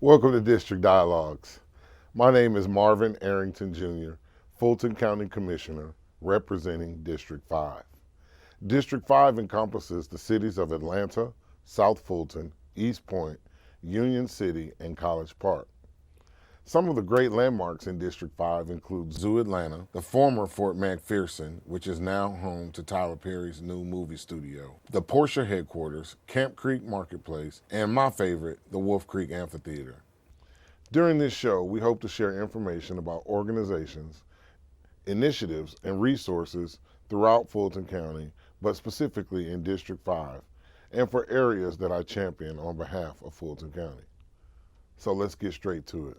Welcome to District Dialogues. My name is Marvin Arrington Jr., Fulton County Commissioner, representing District 5. District 5 encompasses the cities of Atlanta, South Fulton, East Point, Union City, and College Park. Some of the great landmarks in District 5 include Zoo Atlanta, the former Fort McPherson, which is now home to Tyler Perry's new movie studio, the Porsche headquarters, Camp Creek Marketplace, and my favorite, the Wolf Creek Amphitheater. During this show, we hope to share information about organizations, initiatives, and resources throughout Fulton County, but specifically in District 5, and for areas that I champion on behalf of Fulton County. So let's get straight to it.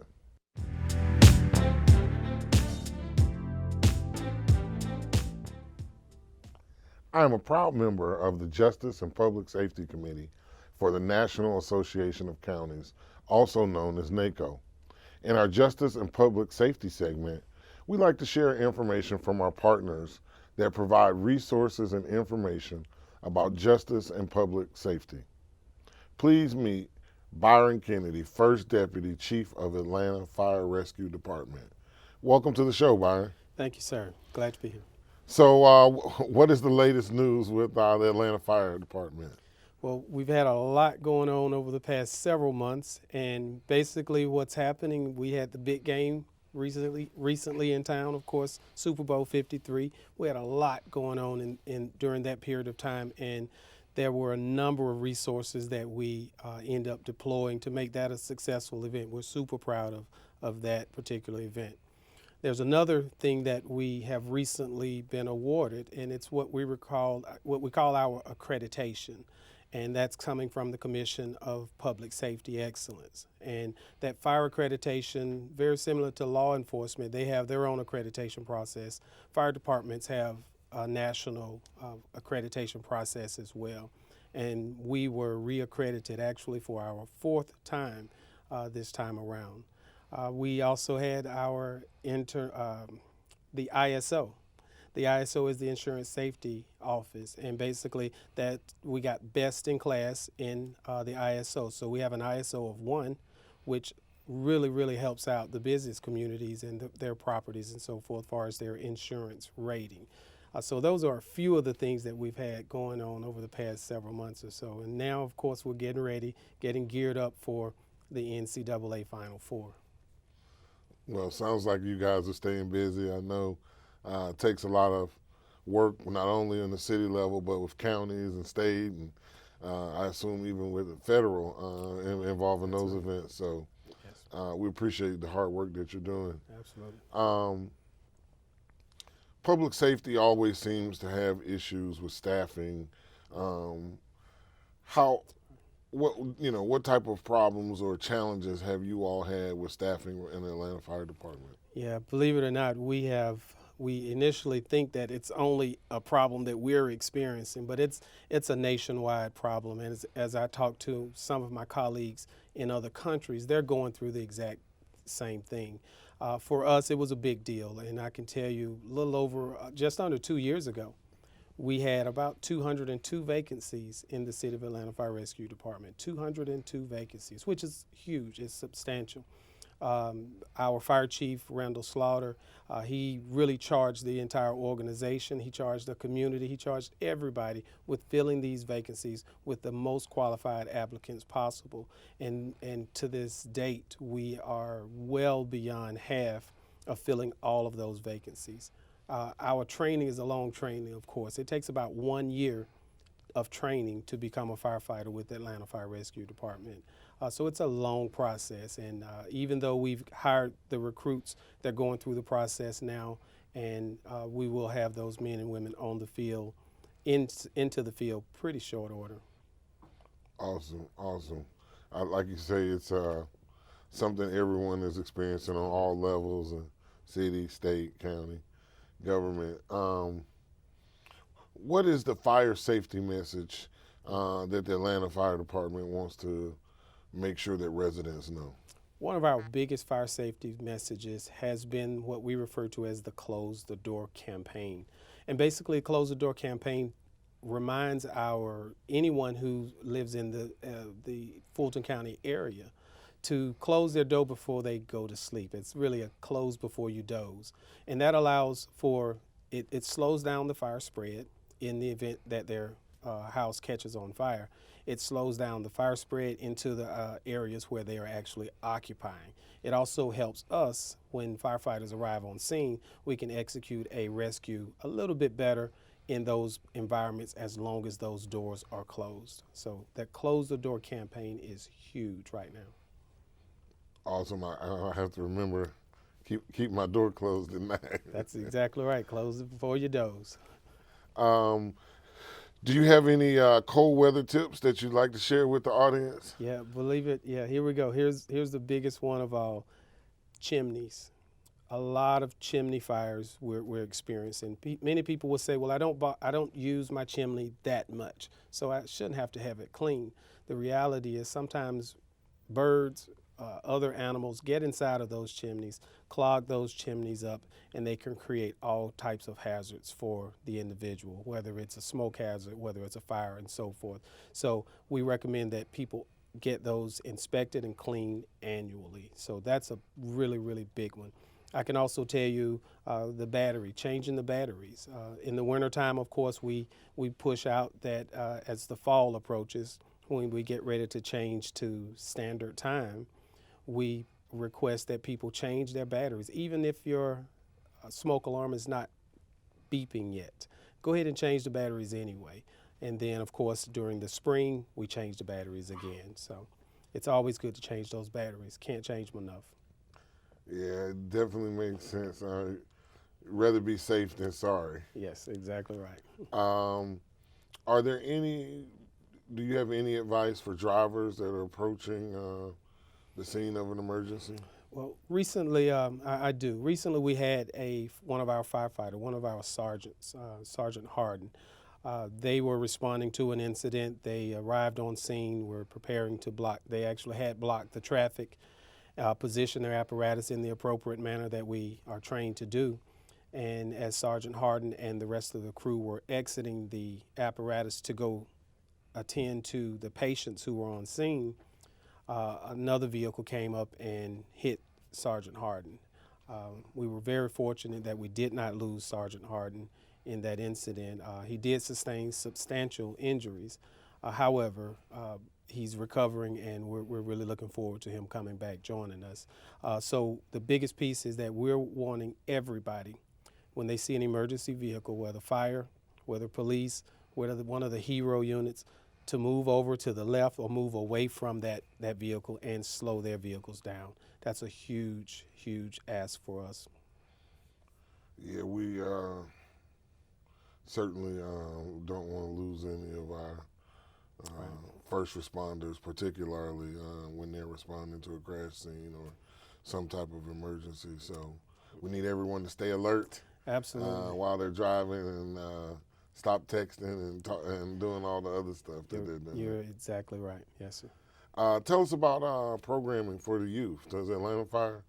I am a proud member of the Justice and Public Safety Committee for the National Association of Counties, also known as NACO. In our Justice and Public Safety segment, we like to share information from our partners that provide resources and information about justice and public safety. Please meet Byron Kennedy, First Deputy Chief of Atlanta Fire Rescue Department. Welcome to the show, Byron. Thank you, sir. Glad to be here. So, what is the latest news with the Atlanta Fire Department? Well, we've had a lot going on over the past several months, and basically what's happening, we had the big game recently in town, of course, Super Bowl 53. We had a lot going on during that period of time, and there were a number of resources that we end up deploying to make that a successful event. We're super proud of that particular event. There's another thing that we have recently been awarded, and it's what we call our accreditation. And that's coming from the Commission of Public Safety Excellence. And that fire accreditation, very similar to law enforcement, they have their own accreditation process. Fire departments have a national accreditation process as well. And we were reaccredited actually for our fourth time this time around. We also had our the ISO. The ISO is the Insurance Safety Office, and basically that we got best in class in the ISO. So we have an ISO of 1, which really helps out the business communities and their properties and so forth as far as their insurance rating. So those are a few of the things that we've had going on over the past several months or so. And now, of course, we're getting geared up for the NCAA Final Four. Well, it sounds like you guys are staying busy. I know it takes a lot of work, not only on the city level, but with counties and state, and I assume even with the federal involving those events. So we appreciate the hard work that you're doing. Absolutely. Public safety always seems to have issues with staffing. What type of problems or challenges have you all had with staffing in the Atlanta Fire Department? Yeah, believe it or not, we initially think that it's only a problem that we're experiencing, but it's a nationwide problem. And as I talk to some of my colleagues in other countries, they're going through the exact same thing. For us, it was a big deal, and I can tell you a little over, just under 2 years ago, we had about 202 vacancies in the City of Atlanta Fire Rescue Department. 202 vacancies, which is huge, it's substantial. Our fire chief, Randall Slaughter, he really charged the entire organization. He charged the community. He charged everybody with filling these vacancies with the most qualified applicants possible. And to this date, we are well beyond half of filling all of those vacancies. Our training is a long training, of course. It takes about 1 year of training to become a firefighter with the Atlanta Fire Rescue Department. So it's a long process, and even though we've hired the recruits, they're going through the process now, and we will have those men and women on the field, into the field, pretty short order. Awesome. Like you say, it's something everyone is experiencing on all levels of city, state, county, government. What is the fire safety message that the Atlanta Fire Department wants to make sure that residents know? One of our biggest fire safety messages has been what we refer to as the Close the Door campaign. And basically, Close the Door campaign reminds anyone who lives in the Fulton County area to close their door before they go to sleep. It's really a close before you doze. And that allows for, it slows down the fire spread in the event that their house catches on fire. It slows down the fire spread into the areas where they are actually occupying. It also helps us when firefighters arrive on scene, we can execute a rescue a little bit better in those environments as long as those doors are closed. So that close the door campaign is huge right now. Awesome. I have to remember keep my door closed at night. That's exactly right. Close it before you doze. Do you have any cold weather tips that you'd like to share with the audience? Yeah, believe it. Yeah, here we go. Here's the biggest one of all: chimneys. A lot of chimney fires we're experiencing. Many people will say, "Well, I don't use my chimney that much, so I shouldn't have to have it clean." The reality is sometimes birds, other animals get inside of those chimneys, clog those chimneys up, and they can create all types of hazards for the individual, whether it's a smoke hazard, whether it's a fire, and so forth. So we recommend that people get those inspected and cleaned annually. So that's a really, really big one. I can also tell you the battery, changing the batteries. In the wintertime, of course, we push out that as the fall approaches, when we get ready to change to standard time, we request that people change their batteries. Even if your smoke alarm is not beeping yet, go ahead and change the batteries anyway. And then, of course, during the spring, we change the batteries again. So it's always good to change those batteries. Can't change them enough. Yeah, it definitely makes sense. Rather be safe than sorry. Yes, exactly right. Are there do you have any advice for drivers that are approaching the scene of an emergency? Well, recently, I do. Recently, we had one of our firefighters, one of our sergeants, Sergeant Harden. They were responding to an incident. They arrived on scene, were preparing to block. They actually had blocked the traffic, position their apparatus in the appropriate manner that we are trained to do. And as Sergeant Harden and the rest of the crew were exiting the apparatus to go attend to the patients who were on scene, another vehicle came up and hit Sergeant Harden. We were very fortunate that we did not lose Sergeant Harden in that incident. He did sustain substantial injuries. However, he's recovering, and we're really looking forward to him coming back, joining us. So the biggest piece is that we're wanting everybody, when they see an emergency vehicle, whether fire, whether police, whether one of the hero units, to move over to the left or move away from that vehicle and slow their vehicles down. That's a huge, huge ask for us. Yeah, we certainly don't want to lose any of our first responders, particularly when they're responding to a crash scene or some type of emergency. So we need everyone to stay alert. Absolutely. While they're driving and stop texting and doing all the other stuff that they're doing. You're exactly right. Yes, sir. Tell us about programming for the youth. Does Atlanta Fire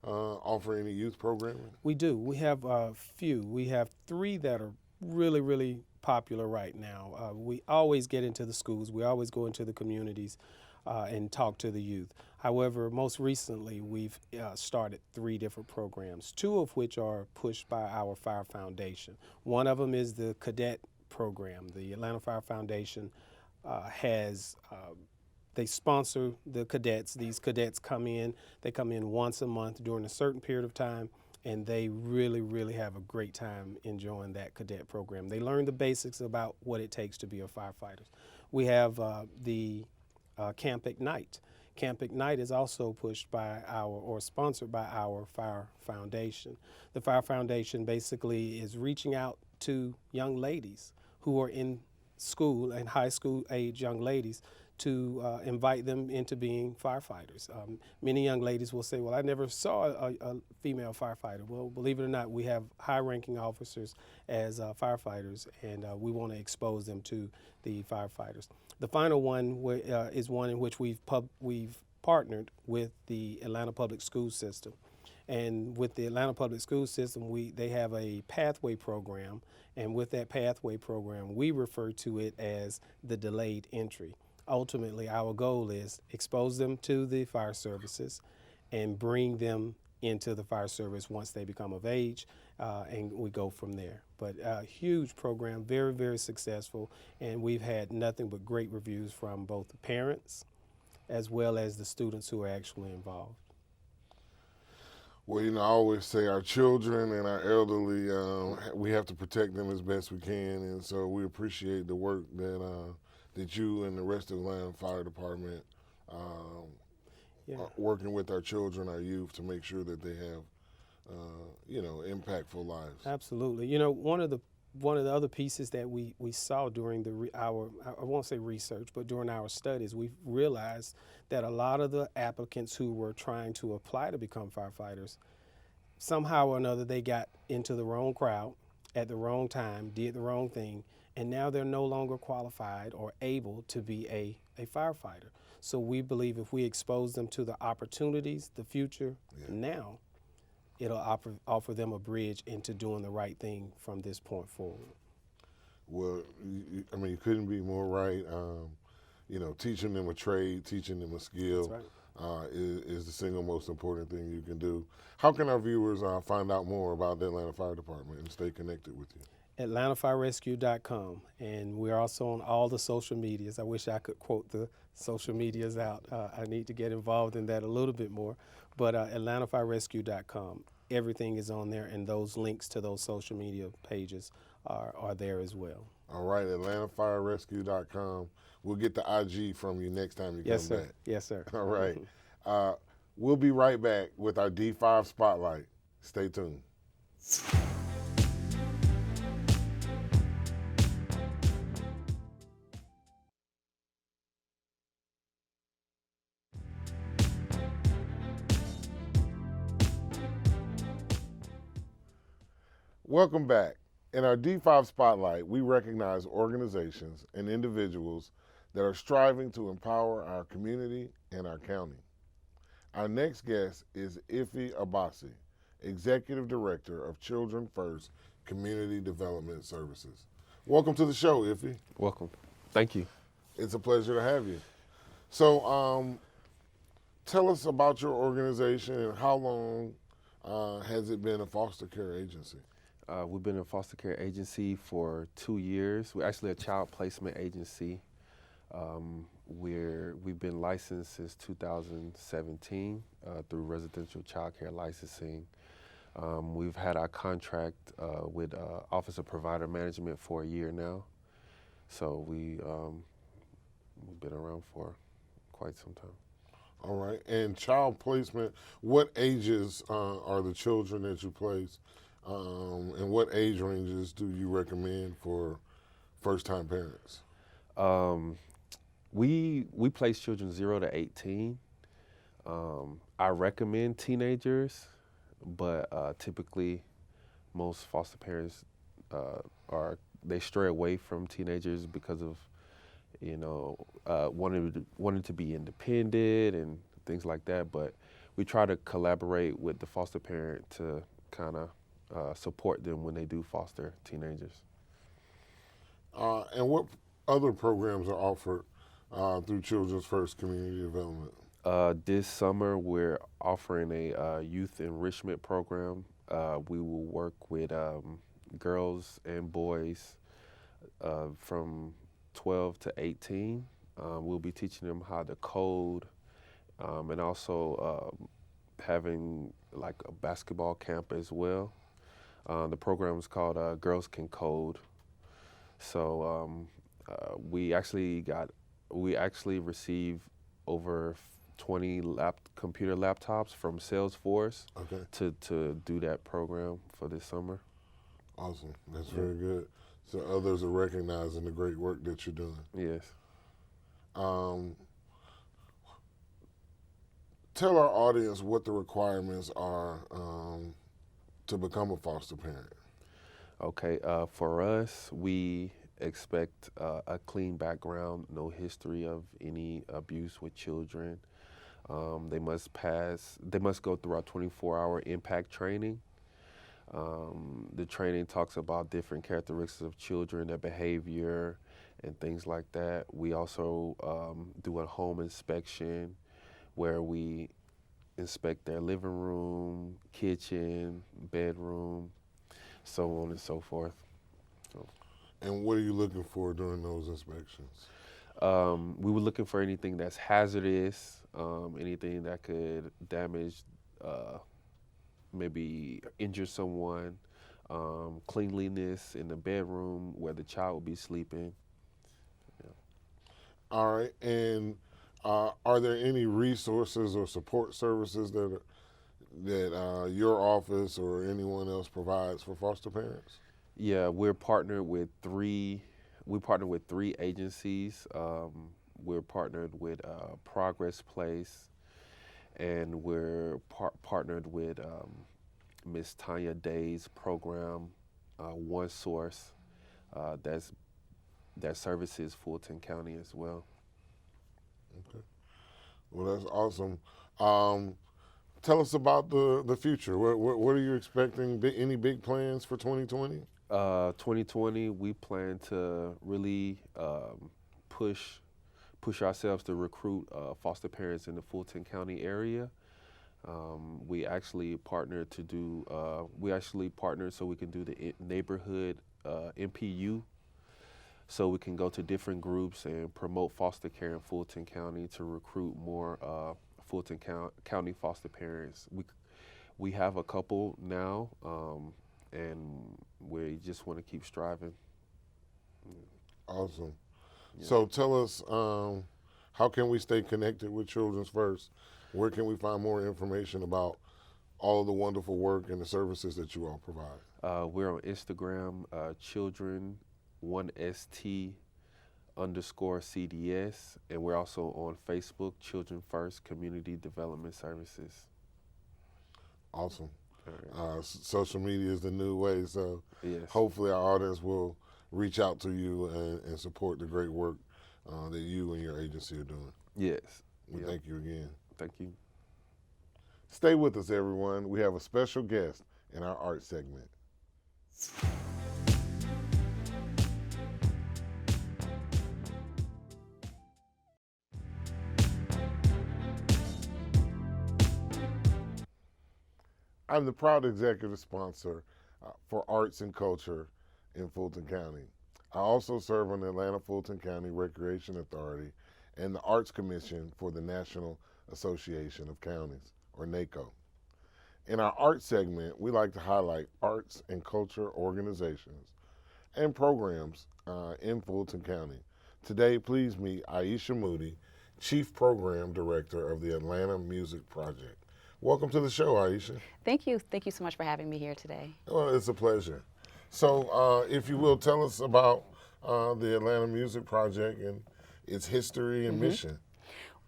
offer any youth programming? We do. We have a few. We have 3 that are really, really popular right now. We always get into the schools. We always go into the communities and talk to the youth. However, most recently, we've started 3 different programs, 2 of which are pushed by our Fire Foundation. One of them is the cadet program. The Atlanta Fire Foundation they sponsor the cadets. These cadets come in. They come in once a month during a certain period of time, and they really, really have a great time enjoying that cadet program. They learn the basics about what it takes to be a firefighter. We have the Camp Ignite. Camp Ignite is also pushed by or sponsored by our Fire Foundation. The Fire Foundation basically is reaching out to young ladies who are in school and high school age young ladies to invite them into being firefighters. Many young ladies will say, well, I never saw a female firefighter. Well, believe it or not, we have high-ranking officers as firefighters, and we want to expose them to the firefighters. The final one is one in which we've partnered with the Atlanta Public School System. And with the Atlanta Public School System, they have a pathway program, and with that pathway program, we refer to it as the delayed entry. ultimately our goal is expose them to the fire services and bring them into the fire service once they become of age, and we go from there. But a huge program, very, very successful, and we've had nothing but great reviews from both the parents as well as the students who are actually involved. Well, I always say our children and our elderly, we have to protect them as best we can, and so we appreciate the work that you and the rest of the Atlanta Fire Department are working with our children, our youth, to make sure that they have, impactful lives. Absolutely. One of the other pieces that we saw during our I won't say research, but during our studies, we realized that a lot of the applicants who were trying to apply to become firefighters, somehow or another, they got into the wrong crowd at the wrong time, did the wrong thing, and now they're no longer qualified or able to be a firefighter. So we believe if we expose them to the opportunities, the future, now, it'll offer them a bridge into doing the right thing from this point forward. Well, you couldn't be more right. Teaching them a trade, teaching them a skill. That's right. Is the single most important thing you can do. How can our viewers find out more about the Atlanta Fire Department and stay connected with you? AtlantaFireRescue.com, and we're also on all the social medias. I wish I could quote the social medias out. I need to get involved in that a little bit more, but AtlantaFireRescue.com, everything is on there, and those links to those social media pages are there as well. All right, AtlantaFireRescue.com. We'll get the IG from you next time you Yes, come sir. back. Yes, sir. All right. We'll be right back with our D5 Spotlight. Stay tuned. Welcome back. In our D5 Spotlight, we recognize organizations and individuals that are striving to empower our community and our county. Our next guest is Ife Abasi, Executive Director of Children First Community Development Services. Welcome to the show, Ife. Welcome. Thank you. It's a pleasure to have you. So, tell us about your organization and how long has it been a foster care agency? We've been a foster care agency for 2 years. We're actually a child placement agency. We've been licensed since 2017 through residential child care licensing. We've had our contract with Office of Provider Management for a year now. So we've been around for quite some time. All right. And child placement, what ages are the children that you place? And what age ranges do you recommend for first-time parents? We place children 0 to 18. I recommend teenagers, but typically most foster parents they stray away from teenagers because of wanting to be independent and things like that. But we try to collaborate with the foster parent to kind of support them when they do foster teenagers. And what other programs are offered through Children's First Community Development? This summer, we're offering a youth enrichment program. We will work with girls and boys from 12 to 18. We'll be teaching them how to code and also having like a basketball camp as well. The program is called Girls Can Code. So we actually received over 20 computer laptops from Salesforce to do that program for this summer. Awesome. That's very good. So others are recognizing the great work that you're doing. Yes. Tell our audience what the requirements are to become a foster parent. Okay, for us, we expect a clean background, no history of any abuse with children. They must go through our 24-hour impact training. The training talks about different characteristics of children, their behavior, and things like that. We also do a home inspection where we inspect their living room, kitchen, bedroom, so on and so forth. So, And what are you looking for during those inspections? we were looking for anything that's hazardous, anything that could damage, maybe injure someone, cleanliness in the bedroom where the child will be sleeping. All right, and are there any resources or support services that your office or anyone else provides for foster parents? Yeah, we're partnered with three. We partnered with three agencies. We're partnered with Progress Place, and we're partnered with Miss Tanya Day's program, One Source, that services Fulton County as well. Okay. Well, that's awesome. Um, Tell us about the future. What are you expecting? Any big plans for 2020? 2020, we plan to really push ourselves to recruit foster parents in the Fulton County area. We actually partnered so we can do the neighborhood MPU, so we can go to different groups and promote foster care in Fulton County to recruit more Fulton County foster parents. We have a couple now, and we just want to keep striving. Awesome. Yeah. So tell us, how can we stay connected with Children's First? Where can we find more information about all of the wonderful work and the services that you all provide? We're on Instagram, children1st_CDS, and we're also on Facebook, Children First Community Development Services. Awesome. All right. Social media is the new way, so Yes. hopefully our audience will reach out to you and support the great work that you and your agency are doing. Yes. We Yep. thank you again. Thank you. Stay with us, everyone. We have a special guest in our art segment. I'm the proud executive sponsor for arts and culture in Fulton County. I also serve on the Atlanta Fulton County Recreation Authority and the Arts Commission for the National Association of Counties, or NACO. In our art segment, we like to highlight arts and culture organizations and programs in Fulton County. Today, please meet Aisha Moody, Chief Program Director of the Atlanta Music Project. Welcome to the show, Aisha. Thank you. Thank you so much for having me here today. Well, it's a pleasure. So, if you will, tell us about the Atlanta Music Project and its history and mission.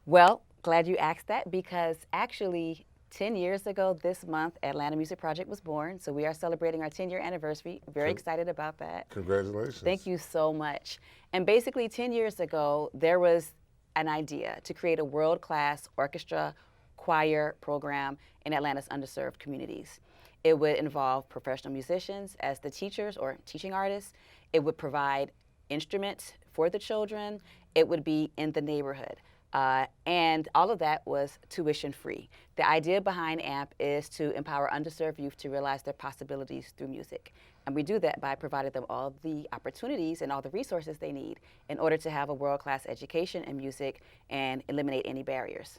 Well, glad you asked that because actually 10 years ago this month, Atlanta Music Project was born. So we are celebrating our 10-year anniversary. Very excited about that. Congratulations. Thank you so much. And basically 10 years ago, there was an idea to create a world-class orchestra choir program in Atlanta's underserved communities. It would involve professional musicians as the teachers or teaching artists. It would provide instruments for the children. It would be in the neighborhood. And all of that was tuition free. The idea behind AMP is to empower underserved youth to realize their possibilities through music. And we do that by providing them all the opportunities and all the resources they need in order to have a world-class education in music and eliminate any barriers.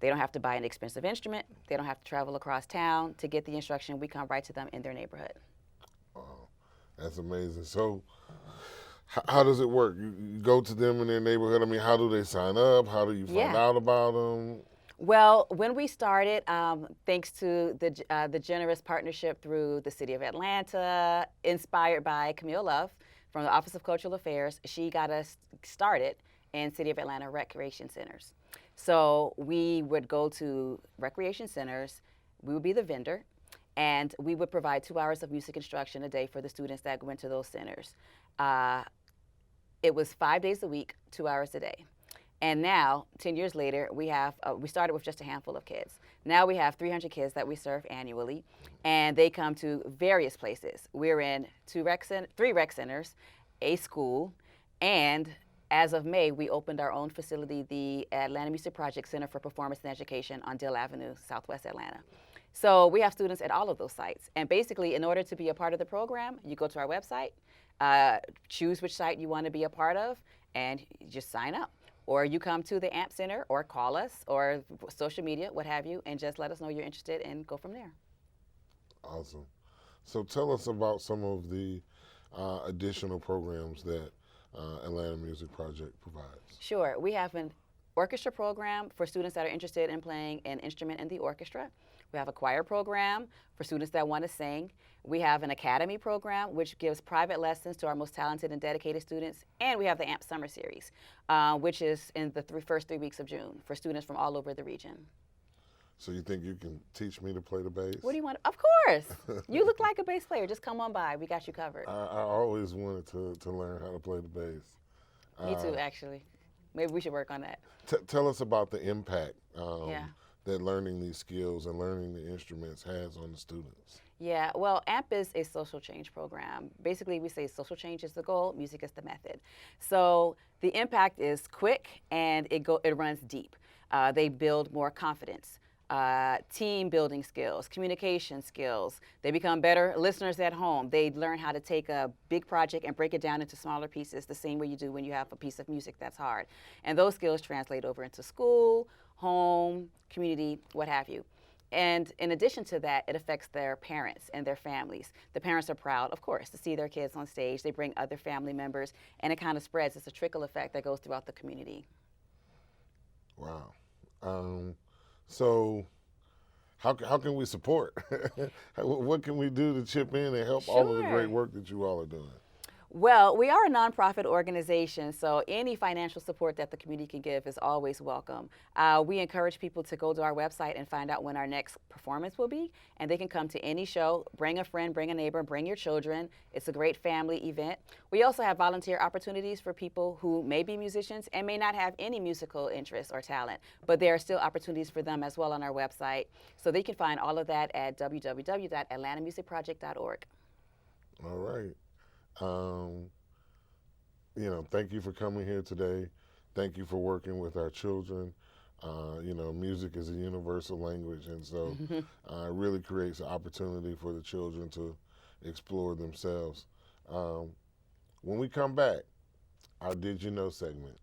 They don't have to buy an expensive instrument. They don't have to travel across town to get the instruction. We come right to them in their neighborhood. Wow, that's amazing. So, how does it work? You go to them in their neighborhood. I mean, how do they sign up? How do you find out about them? Well, when we started, thanks to the generous partnership through the City of Atlanta, inspired by Camille Love from the Office of Cultural Affairs, she got us started in City of Atlanta recreation centers. So we would go to recreation centers, we would be the vendor, and we would provide 2 hours of music instruction a day for the students that went to those centers. It was 5 days a week, 2 hours a day. And now, 10 years later, we started with just a handful of kids. Now we have 300 kids that we serve annually, and they come to various places. We're in 3 rec centers, a school, And as of May, we opened our own facility, the Atlanta Music Project Center for Performance and Education on Dill Avenue, Southwest Atlanta. So we have students at all of those sites. And basically, in order to be a part of the program, you go to our website, choose which site you want to be a part of, and you just sign up. Or you come to the AMP Center or call us or social media, what have you, and just let us know you're interested and go from there. Awesome. So tell us about some of the additional programs that Atlanta Music Project provides. Sure. We have an orchestra program for students that are interested in playing an instrument in the orchestra. We have a choir program for students that want to sing. We have an academy program, which gives private lessons to our most talented and dedicated students. And we have the AMP Summer Series, which is in the first 3 weeks of June for students from all over the region. So you think you can teach me to play the bass? What do you want? Of course. You look like a bass player. Just come on by. We got you covered. I always wanted to learn how to play the bass. Me too, actually. Maybe we should work on that. Tell us about the impact Yeah. that learning these skills and learning the instruments has on the students. Yeah, well, AMP is a social change program. Basically, we say social change is the goal, music is the method. So the impact is quick and it runs deep. They build more confidence, team building skills, communication skills. They become better listeners at home. They learn how to take a big project and break it down into smaller pieces, the same way you do when you have a piece of music that's hard. And those skills translate over into school, home, community, what have you. And in addition to that, it affects their parents and their families. The parents are proud, of course, to see their kids on stage. They bring other family members, and it kind of spreads. It's a trickle effect that goes throughout the community. Wow. So how can we support? What can we do to chip in and help all of the Sure. great work that you all are doing? Well, we are a nonprofit organization, so any financial support that the community can give is always welcome. We encourage people to go to our website and find out when our next performance will be, and they can come to any show. Bring a friend, bring a neighbor, bring your children. It's a great family event. We also have volunteer opportunities for people who may be musicians and may not have any musical interest or talent, but there are still opportunities for them as well on our website. So they can find all of that at www.atlantamusicproject.org. All right. Thank you for coming here today. Thank you for working with our children. Music is a universal language, and so it really creates an opportunity for the children to explore themselves. When we come back, our Did You Know segment.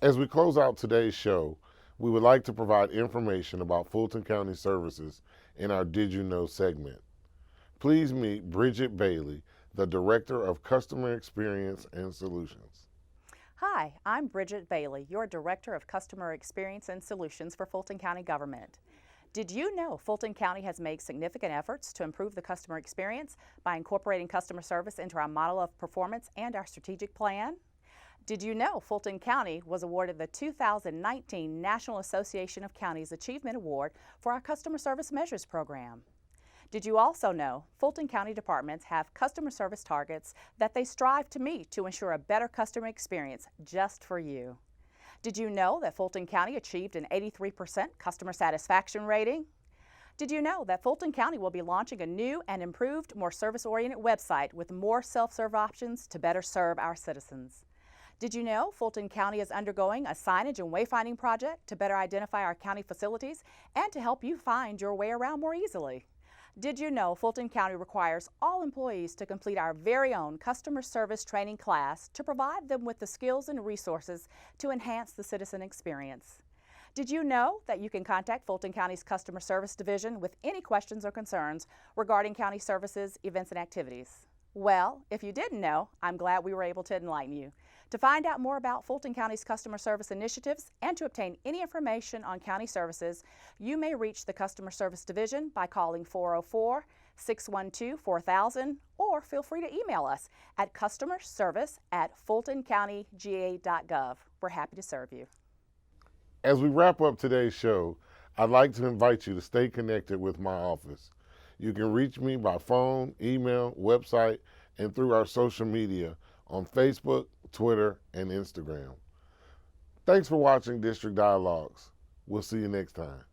As we close out today's show, we would like to provide information about Fulton County services in our Did You Know segment. Please meet Bridget Bailey, the Director of Customer Experience and Solutions. Hi, I'm Bridget Bailey, your Director of Customer Experience and Solutions for Fulton County Government. Did you know Fulton County has made significant efforts to improve the customer experience by incorporating customer service into our model of performance and our strategic plan? Did you know Fulton County was awarded the 2019 National Association of Counties Achievement Award for our Customer Service Measures program? Did you also know Fulton County departments have customer service targets that they strive to meet to ensure a better customer experience just for you? Did you know that Fulton County achieved an 83% customer satisfaction rating? Did you know that Fulton County will be launching a new and improved, more service-oriented website with more self-serve options to better serve our citizens? Did you know Fulton County is undergoing a signage and wayfinding project to better identify our county facilities and to help you find your way around more easily? Did you know Fulton County requires all employees to complete our very own customer service training class to provide them with the skills and resources to enhance the citizen experience? Did you know that you can contact Fulton County's Customer Service Division with any questions or concerns regarding county services, events, and activities? Well, if you didn't know, I'm glad we were able to enlighten you. To find out more about Fulton County's customer service initiatives and to obtain any information on county services, you may reach the Customer Service Division by calling 404-612-4000 or feel free to email us at customerservice@fultoncountyga.gov. We're happy to serve you. As we wrap up today's show, I'd like to invite you to stay connected with my office. You can reach me by phone, email, website, and through our social media on Facebook, Twitter, and Instagram. Thanks for watching District Dialogues. We'll see you next time.